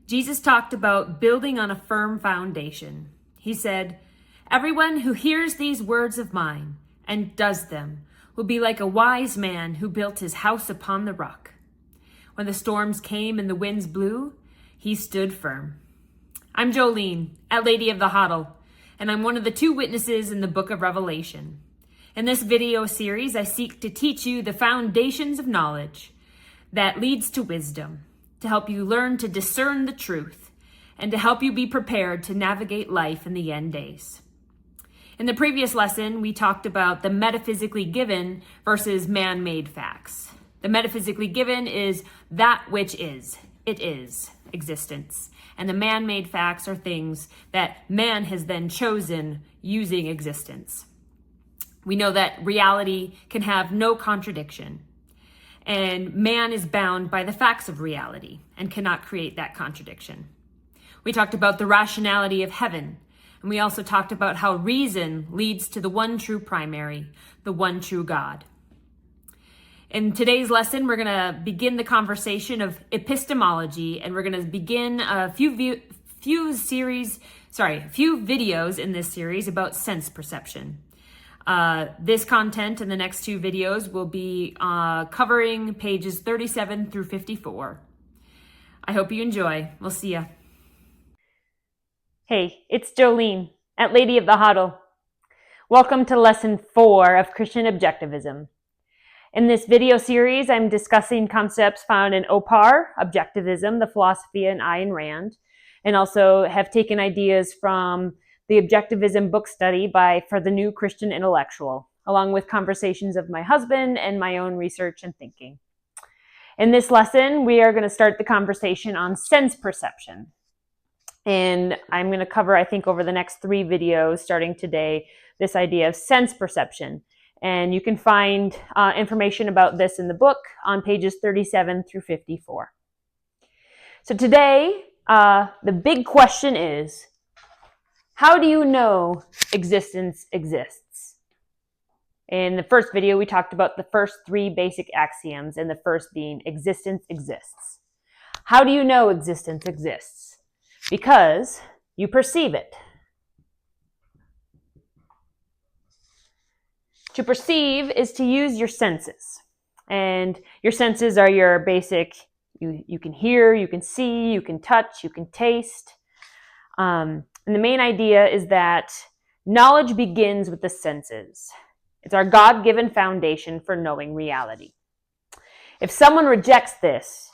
Jesus talked about building on a firm foundation. He said, "Everyone who hears these words of mine and does them will be like a wise man who built his house upon the rock. When the storms came and the winds blew, he stood firm." I'm Jolene, at Lady of the Huddle, and I'm one of the 2 witnesses in the book of Revelation. In this video series, I seek to teach you the foundations of knowledge that leads to wisdom, to help you learn to discern the truth, and to help you be prepared to navigate life in the end days. In the previous lesson, we talked about the metaphysically given versus man-made facts. The metaphysically given is that which is. It is existence. And the man-made facts are things that man has then chosen using existence. We know that reality can have no contradiction, and man is bound by the facts of reality and cannot create that contradiction. We talked about the rationality of heaven, and we also talked about how reason leads to the one true primary, the one true God. In today's lesson, we're going to begin the conversation of epistemology, and we're going to begin a few videos in this series about sense perception. This content in the next 2 videos will be covering pages 37 through 54. I hope you enjoy. We'll see ya. Hey, it's Jolene at Lady of the Huddle. Welcome to lesson 4 of Christian Objectivism. In this video series, I'm discussing concepts found in OPAR, Objectivism, the philosophy in Ayn Rand, and also have taken ideas from the Objectivism book study for the New Christian Intellectual, along with conversations of my husband and my own research and thinking. In this lesson, we are going to start the conversation on sense perception. And I'm going to cover, I think, over the next 3 videos, starting today, this idea of sense perception. And you can find information about this in the book on pages 37 through 54. So today, the big question is, how do you know existence exists? In the first video, we talked about the first 3 basic axioms, and the first being existence exists. How do you know existence exists? Because you perceive it. To perceive is to use your senses. And your senses are your basic, you can hear, you can see, you can touch, you can taste. And the main idea is that knowledge begins with the senses. It's our God-given foundation for knowing reality. If someone rejects this,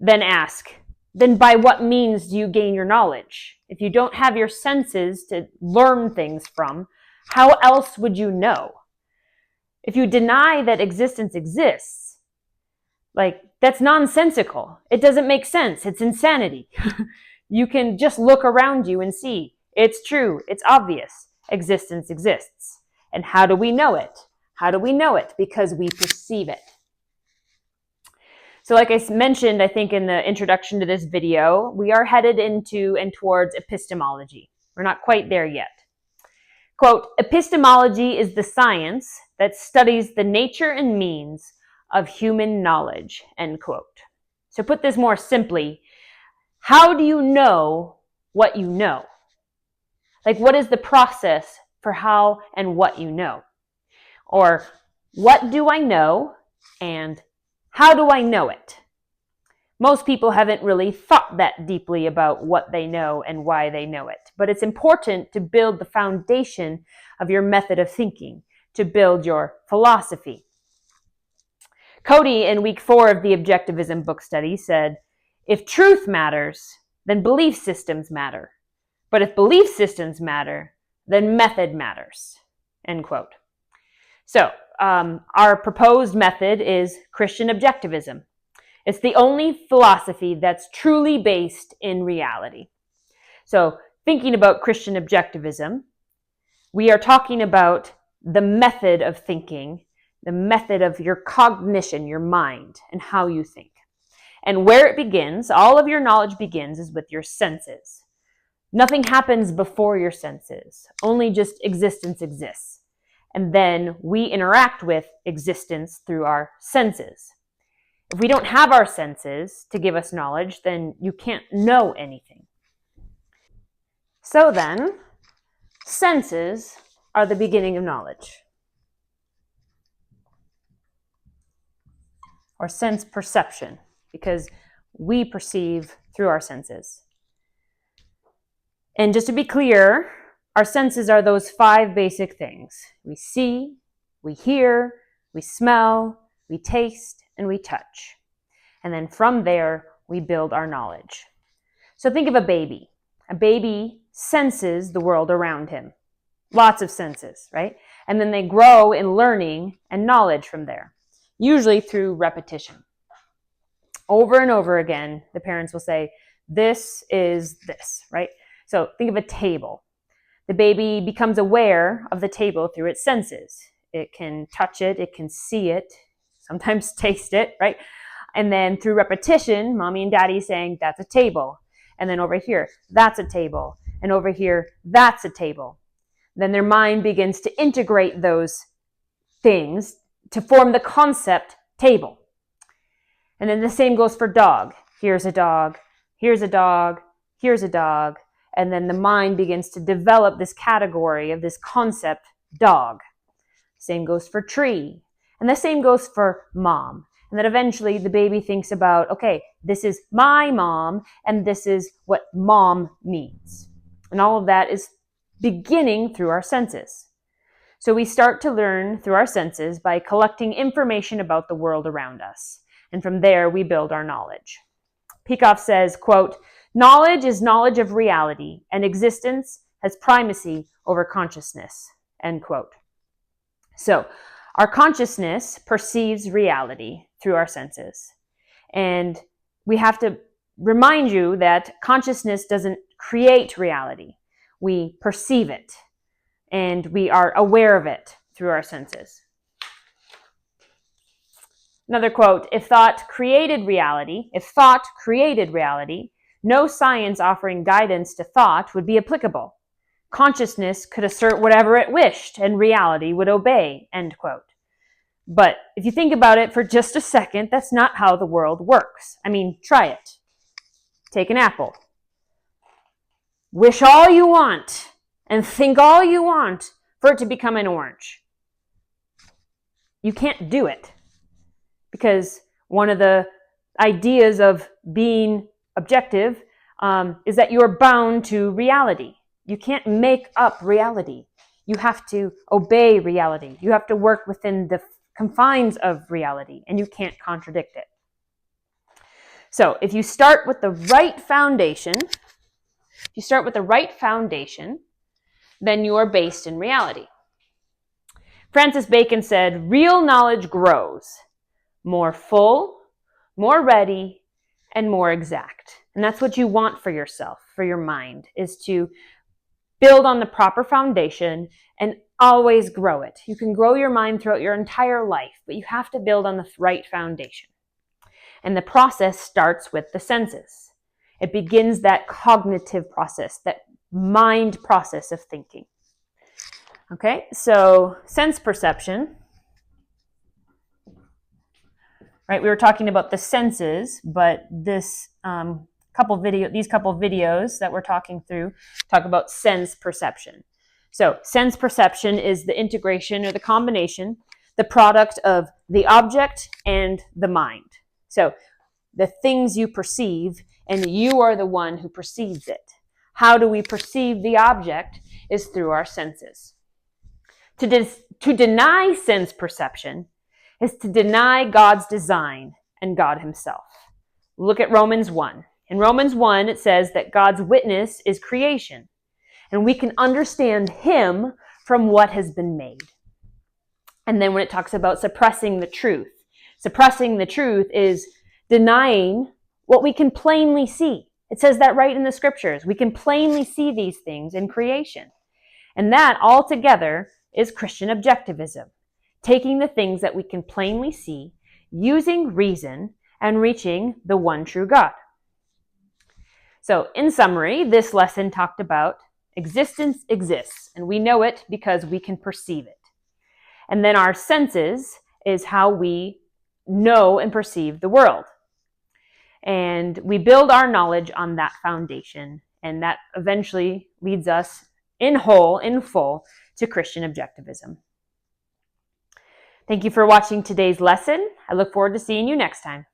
then ask, then by what means do you gain your knowledge? If you don't have your senses to learn things from, how else would you know? If you deny that existence exists, that's nonsensical. It doesn't make sense. It's insanity. You can just look around you and see. It's true. It's obvious. Existence exists. And how do we know it? How do we know it? Because we perceive it. So like I mentioned, I think in the introduction to this video, we are headed into and towards epistemology. We're not quite there yet. Quote, epistemology is the science that studies the nature and means of human knowledge, end quote. So put this more simply, how do you know what you know? What is the process for how and what you know? Or what do I know and how do I know it? Most people haven't really thought that deeply about what they know and why they know it. But it's important to build the foundation of your method of thinking, to build your philosophy. Cody, in week 4 of the Objectivism book study, said, if truth matters, then belief systems matter. But if belief systems matter, then method matters, end quote. So, our proposed method is Christian Objectivism. It's the only philosophy that's truly based in reality. So, thinking about Christian Objectivism, we are talking about the method of thinking, the method of your cognition, your mind, and how you think. And where it begins, all of your knowledge begins, is with your senses. Nothing happens before your senses. Only just existence exists. And then we interact with existence through our senses. If we don't have our senses to give us knowledge, then you can't know anything. So then, senses are the beginning of knowledge, or sense perception, because we perceive through our senses. And just to be clear, our senses are those 5 basic things. We see, we hear, we smell, we taste, and we touch. And then from there, we build our knowledge. So think of a baby. A baby senses the world around him. Lots of senses, right? And then they grow in learning and knowledge from there, usually through repetition. Over and over again, the parents will say, this is this, right? So think of a table. The baby becomes aware of the table through its senses. It can touch it, it can see it, sometimes taste it, right? And then through repetition, mommy and daddy saying, that's a table. And then over here, that's a table. And over here, that's a table. Then their mind begins to integrate those things to form the concept table. And then the same goes for dog. Here's a dog, here's a dog, here's a dog. And then the mind begins to develop this category of this concept, dog. Same goes for tree. And the same goes for mom. And then eventually the baby thinks about, okay, this is my mom, and this is what mom means. And all of that is beginning through our senses. So we start to learn through our senses by collecting information about the world around us. And from there, we build our knowledge. Peikoff says, quote, knowledge is knowledge of reality, and existence has primacy over consciousness, end quote. So our consciousness perceives reality through our senses. And we have to remind you that consciousness doesn't create reality. We perceive it, and we are aware of it through our senses. Another quote, if thought created reality, no science offering guidance to thought would be applicable. Consciousness could assert whatever it wished, and reality would obey, end quote. But if you think about it for just a second, that's not how the world works. I mean, try it. Take an apple. Wish all you want and think all you want for it to become an orange. You can't do it, because one of the ideas of being objective is that you're bound to reality. You can't make up reality. You have to obey reality. You have to work within the confines of reality, and you can't contradict it. So if you start with the right foundation, then you are based in reality. Francis Bacon said, real knowledge grows more full, more ready, and more exact. And that's what you want for yourself, for your mind, is to build on the proper foundation and always grow it. You can grow your mind throughout your entire life, but you have to build on the right foundation. And the process starts with the senses. It begins that cognitive process, that mind process of thinking. Okay, so sense perception. Right, we were talking about the senses, but these couple videos that we're talking through talk about sense perception. So sense perception is the integration or the combination, the product of the object and the mind. So the things you perceive, and you are the one who perceives it. How do we perceive the object is through our senses. To deny sense perception is to deny God's design and God himself. Look at Romans 1. In Romans 1, it says that God's witness is creation, and we can understand him from what has been made. And then when it talks about suppressing the truth is denying what we can plainly see. It says that right in the scriptures. We can plainly see these things in creation. And that altogether is Christian Objectivism, taking the things that we can plainly see, using reason, and reaching the one true God. So in summary, this lesson talked about existence exists, and we know it because we can perceive it. And then our senses is how we know and perceive the world. And we build our knowledge on that foundation, and that eventually leads us in full, to Christian Objectivism. Thank you for watching today's lesson. I look forward to seeing you next time.